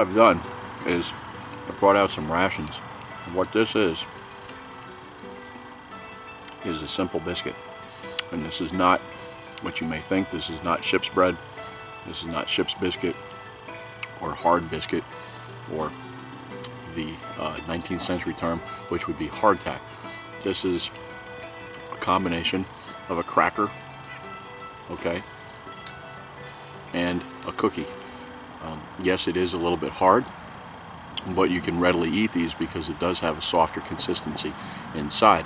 I've done is I brought out some rations. What this is a simple biscuit. And this is not what you may think. This is not ship's bread. This is not ship's biscuit or hard biscuit, or the 19th century term, which would be hardtack. This is a combination of a cracker, okay, and a cookie. Yes, it is a little bit hard, but you can readily eat these because it does have a softer consistency inside.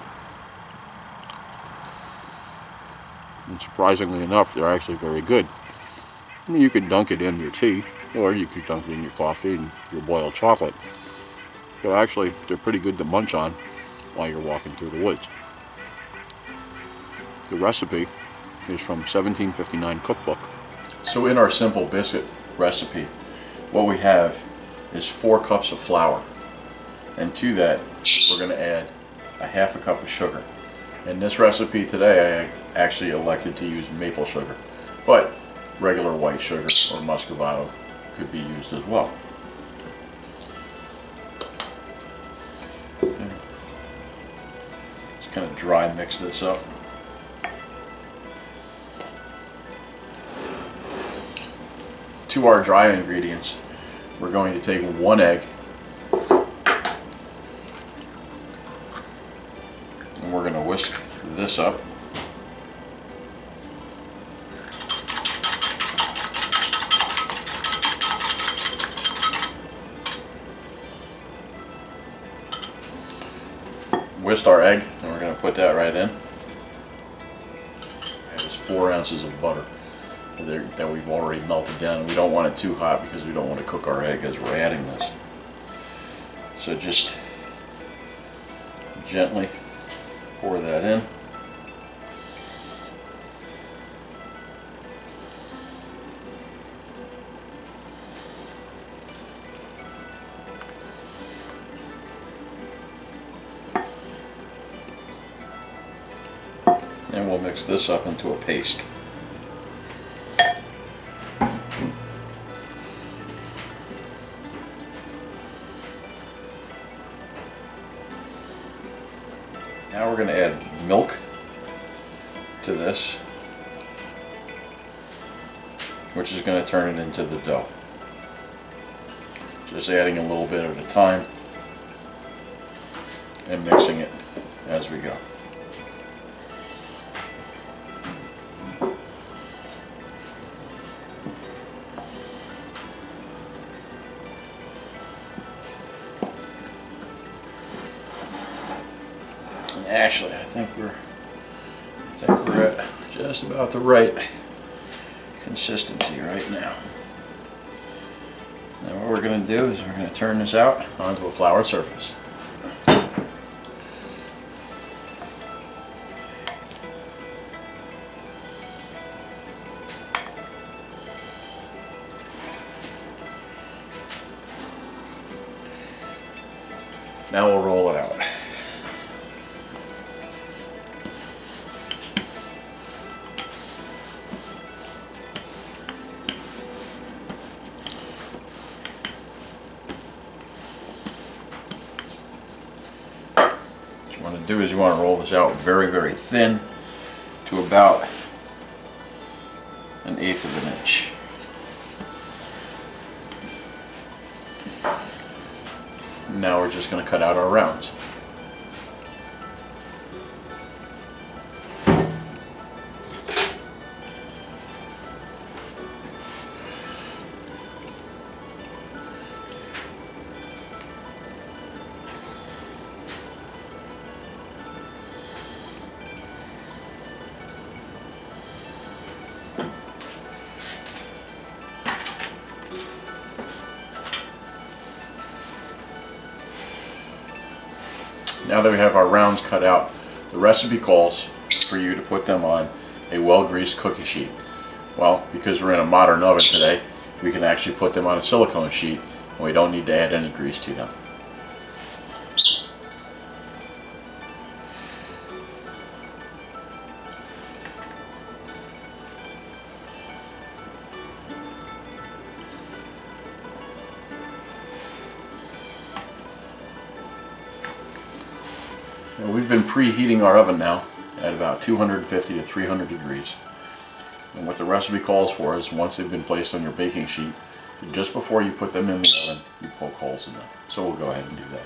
And surprisingly enough, they're actually very good. I mean, you could dunk it in your tea, or you could dunk it in your coffee and your boiled chocolate. But actually, they're pretty good to munch on while you're walking through the woods. The recipe is from 1759 cookbook. So in our simple biscuit recipe, what we have is 4 cups of flour. And to that, we're going to add a half a cup of sugar. In this recipe today, I actually elected to use maple sugar, but regular white sugar or muscovado could be used as well. Okay. Just kind of dry mix this up. To our dry ingredients, we're going to take 1 egg, and we're going to whisk this up. Whisked our egg, and we're going to put that right in. There's 4 ounces of butter that we've already melted down. We don't want it too hot because we don't want to cook our egg as we're adding this. So just gently pour that in. And we'll mix this up into a paste. Now we're going to add milk to this, which is going to turn it into the dough. Just adding a little bit at a time and mixing it as we go. Actually, I think we're at just about the right consistency right now. Now what we're going to do is we're going to turn this out onto a floured surface. Now we'll roll it out. What you want to do is you want to roll this out very, very thin to about 1/8 of an inch. Now we're just going to cut out our rounds. Now that we have our rounds cut out, the recipe calls for you to put them on a well-greased cookie sheet. Well, because we're in a modern oven today, we can actually put them on a silicone sheet and we don't need to add any grease to them. Now, we've been preheating our oven now at about 250 to 300 degrees. And what the recipe calls for is once they've been placed on your baking sheet, just before you put them in the oven, you poke holes in them. So we'll go ahead and do that.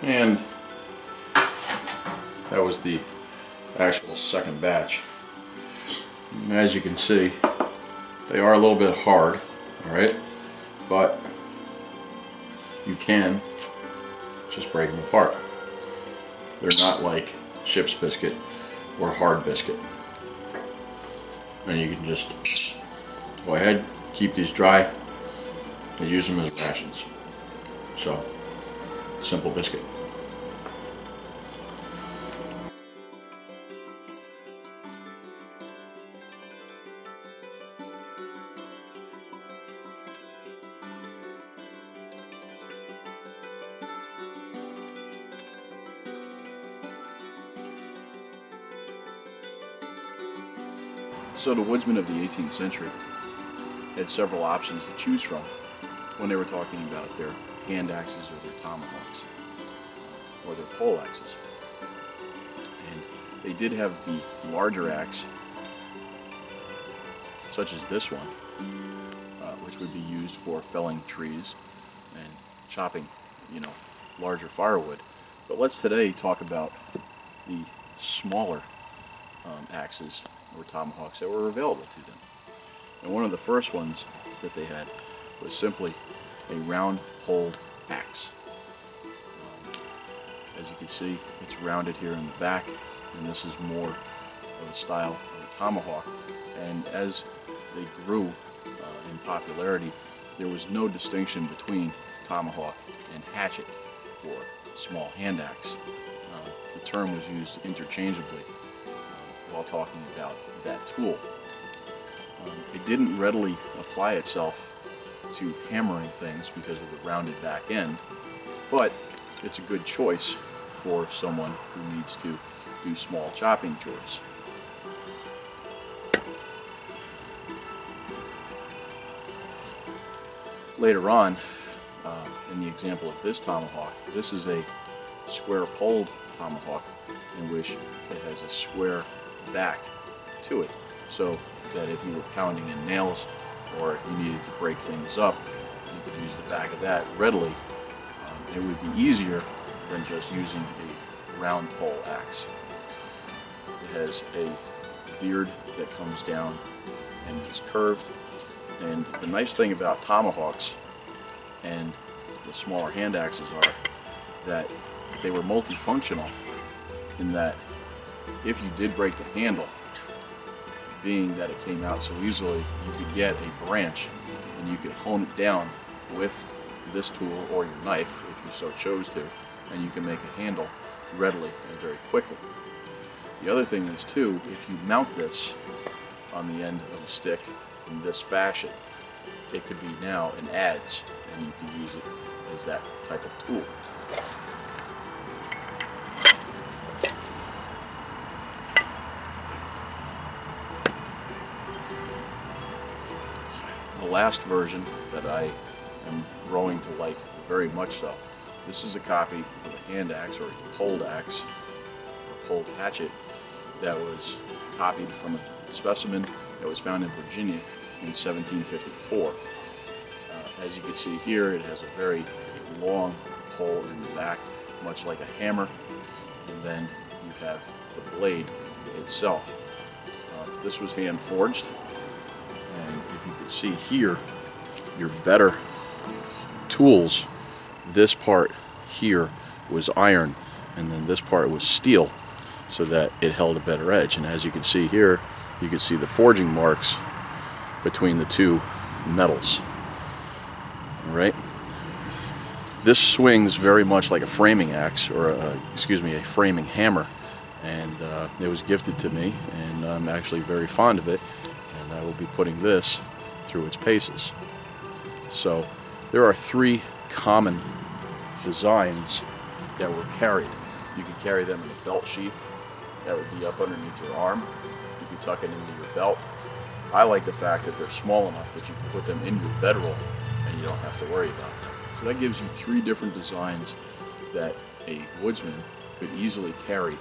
And that was the actual second batch. And as you can see, they are a little bit hard, alright? But you can just break them apart. They're not like ship's biscuit or hard biscuit. And you can just go ahead, keep these dry, and use them as rations. So, simple biscuit. So the woodsmen of the 18th century had several options to choose from when they were talking about their hand axes or their tomahawks or their pole axes. And they did have the larger axe, such as this one, which would be used for felling trees and chopping, larger firewood. But let's today talk about the smaller axes or tomahawks that were available to them. And one of the first ones that they had was simply a round pole axe. As you can see, it's rounded here in the back, and this is more of a style of a tomahawk. And as they grew in popularity, there was no distinction between tomahawk and hatchet for small hand axe. The term was used interchangeably while talking about that tool. It didn't readily apply itself to hammering things because of the rounded back end, but it's a good choice for someone who needs to do small chopping chores. Later on, in the example of this tomahawk, this is a square poled tomahawk in which it has a square back to it, so that if you were pounding in nails or you needed to break things up, you could use the back of that readily. It would be easier than just using a round pole axe. It has a beard that comes down and is curved, and the nice thing about tomahawks and the smaller hand axes are that they were multifunctional in that if you did break the handle, being that it came out so easily, you could get a branch and you could hone it down with this tool or your knife if you so chose to, and you can make a handle readily and very quickly. The other thing is too, if you mount this on the end of a stick in this fashion, it could be now an adze, and you can use it as that type of tool. The last version that I am growing to like very much so, this is a copy of a hand axe or a poled axe, or poled hatchet, that was copied from a specimen that was found in Virginia in 1754. As you can see here, it has a very long pole in the back, much like a hammer, and then you have the blade itself. This was hand forged, and if you can see here, your better tools, this part here was iron, and then this part was steel, so that it held a better edge. And as you can see here, you can see the forging marks between the two metals. All right. This swings very much like a framing axe, or excuse me, a framing hammer, and it was gifted to me, and I'm actually very fond of it, and I will be putting this through its paces. So there are 3 common designs that were carried. You could carry them in a belt sheath that would be up underneath your arm. You could tuck it into your belt. I like the fact that they're small enough that you can put them in your bedroll and you don't have to worry about them. So that gives you 3 different designs that a woodsman could easily carry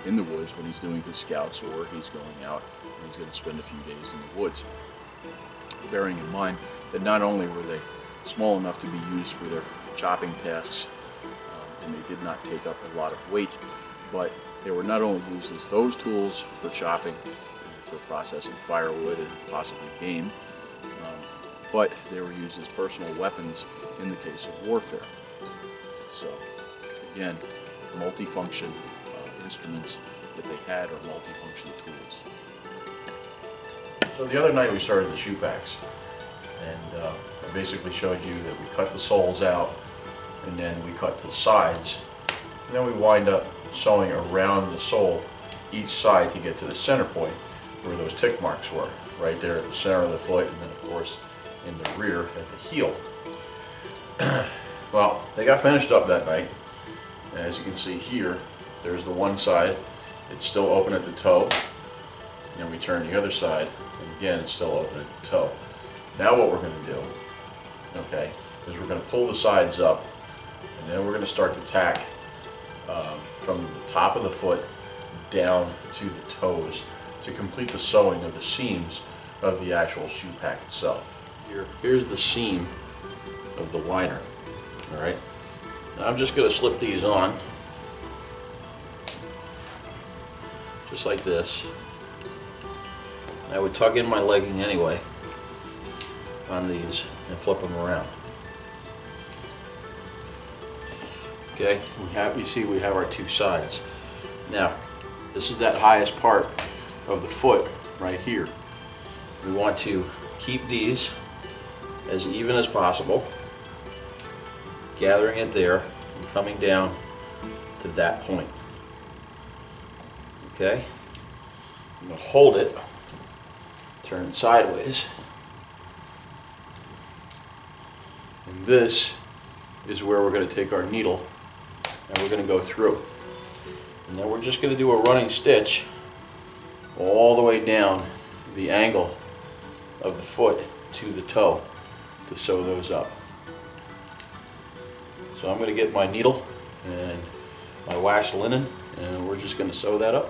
in the woods when he's doing his scouts, or he's going out and he's going to spend a few days in the woods. Bearing in mind that not only were they small enough to be used for their chopping tasks, and they did not take up a lot of weight, but they were not only used as those tools for chopping, for processing firewood and possibly game, but they were used as personal weapons in the case of warfare. So again, multifunction instruments that they had, or multifunction tools. So the other night we started the shoe packs, and I basically showed you that we cut the soles out, and then we cut the sides, and then we wind up sewing around the sole each side to get to the center point where those tick marks were, right there at the center of the foot, and then of course in the rear at the heel. Well, they got finished up that night, and as you can see here, there's the one side, it's still open at the toe, and then we turn the other side, and again it's still open at the toe. Now what we're going to do, okay, is we're going to pull the sides up, and then we're going to start to tack from the top of the foot down to the toes to complete the sewing of the seams of the actual shoe pack itself. Here's the seam of the liner. Alright, now I'm just going to slip these on, just like this. I would tuck in my legging anyway on these and flip them around. Okay, you see we have our 2 sides. Now, this is that highest part of the foot right here. We want to keep these as even as possible, gathering it there and coming down to that point. Okay, I'm going to hold it, turn it sideways, and this is where we're going to take our needle and we're going to go through. And then we're just going to do a running stitch all the way down the angle of the foot to the toe to sew those up. So I'm going to get my needle and my wash linen, and we're just going to sew that up.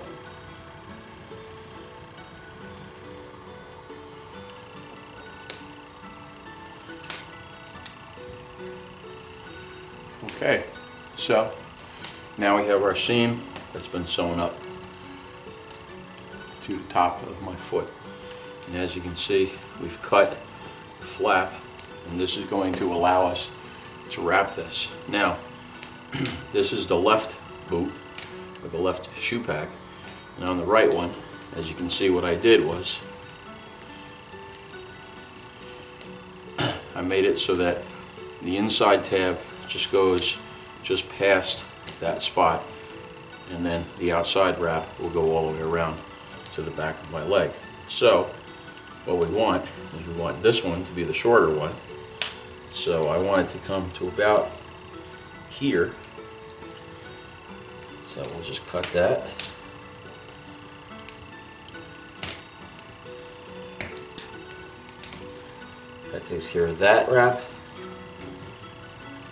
Okay, so now we have our seam that's been sewn up to the top of my foot. And as you can see, we've cut the flap, and this is going to allow us to wrap this. Now, this is the left boot, or the left shoe pack, and on the right one, as you can see, what I did was I made it so that the inside tab just goes just past that spot, and then the outside wrap will go all the way around to the back of my leg. So what we want is we want this one to be the shorter one. So I want it to come to about here. So we'll just cut that. That takes care of that wrap.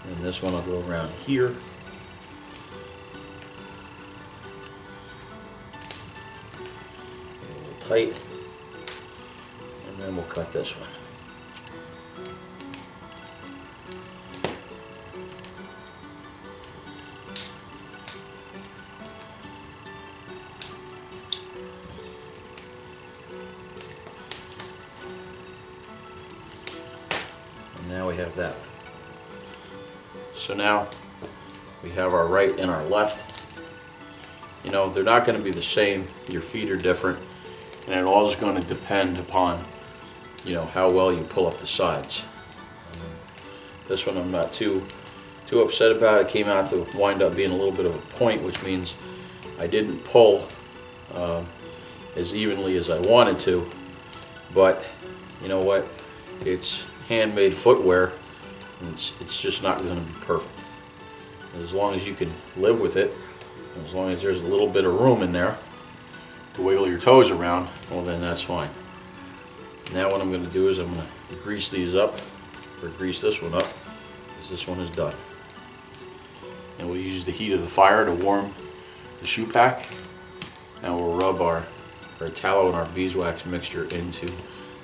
And this one will go around here. A little tight. And then we'll cut this one. And now we have that. So now we have our right and our left. You know, they're not going to be the same. Your feet are different, and it all is going to depend upon, you know, how well you pull up the sides. This one I'm not too upset about. It came out to wind up being a little bit of a point, which means I didn't pull as evenly as I wanted to. But you know what? It's handmade footwear, and it's just not going to be perfect. And as long as you can live with it, as long as there's a little bit of room in there to wiggle your toes around, well then that's fine. Now what I'm going to do is I'm going to grease these up, or grease this one up, because this one is done. And we'll use the heat of the fire to warm the shoe pack, and we'll rub our tallow and our beeswax mixture into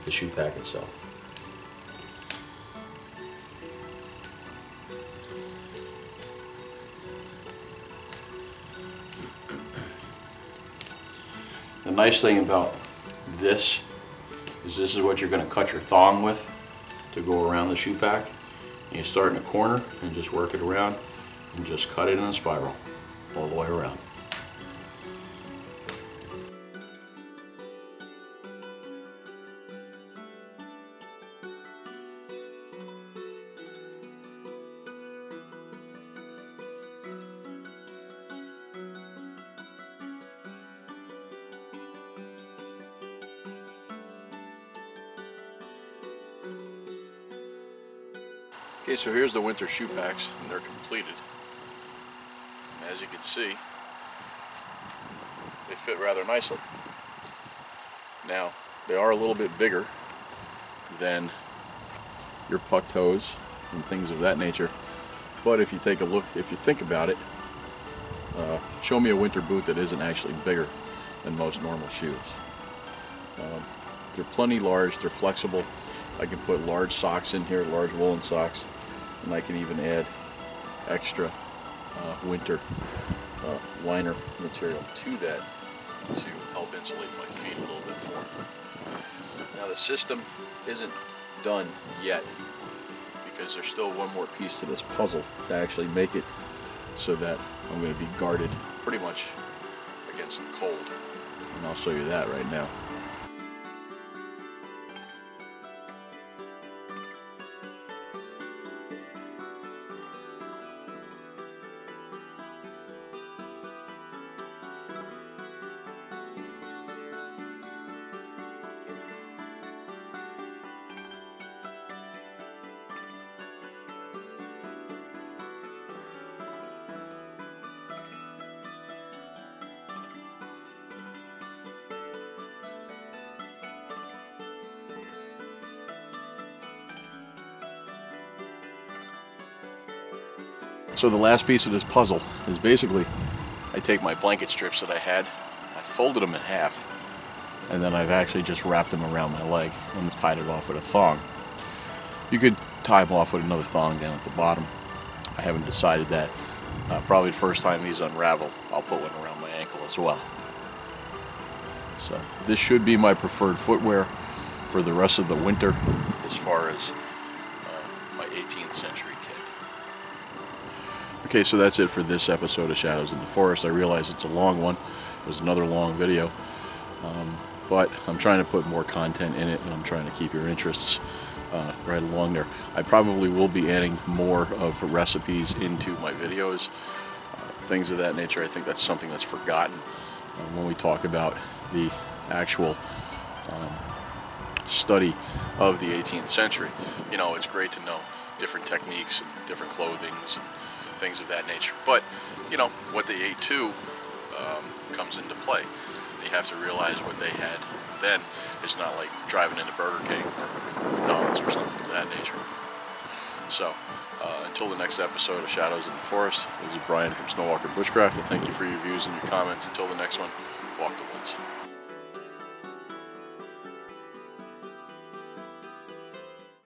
the shoe pack itself. The nice thing about this is what you're going to cut your thong with to go around the shoe pack. And you start in a corner and just work it around and just cut it in a spiral all the way around. Okay, so here's the winter shoe packs, and they're completed. And as you can see, they fit rather nicely. Now, they are a little bit bigger than your puck toes and things of that nature. But if you take a look, if you think about it, show me a winter boot that isn't actually bigger than most normal shoes. They're plenty large, they're flexible. I can put large socks in here, large woolen socks, and I can even add extra winter liner material to that to help insulate my feet a little bit more. Now the system isn't done yet because there's still one more piece to this puzzle to actually make it so that I'm going to be guarded pretty much against the cold, and I'll show you that right now. So the last piece of this puzzle is basically, I take my blanket strips that I had, I folded them in half, and then I've actually just wrapped them around my leg and I've tied it off with a thong. You could tie them off with another thong down at the bottom. I haven't decided that. Probably the first time these unravel, I'll put one around my ankle as well. So this should be my preferred footwear for the rest of the winter as far as my 18th century kit. Okay, so that's it for this episode of Shadows in the Forest. I realize it's a long one. It was another long video. But I'm trying to put more content in it, and I'm trying to keep your interests right along there. I probably will be adding more of recipes into my videos, things of that nature. I think that's something that's forgotten when we talk about the actual study of the 18th century. You know, it's great to know different techniques and different clothings and things of that nature. But, you know, what they ate too comes into play. You have to realize what they had then is not like driving into Burger King or McDonald's or something of that nature. So, until the next episode of Shadows in the Forest, this is Brian from Snowwalker Bushcraft, and thank you for your views and your comments. Until the next one, walk the woods.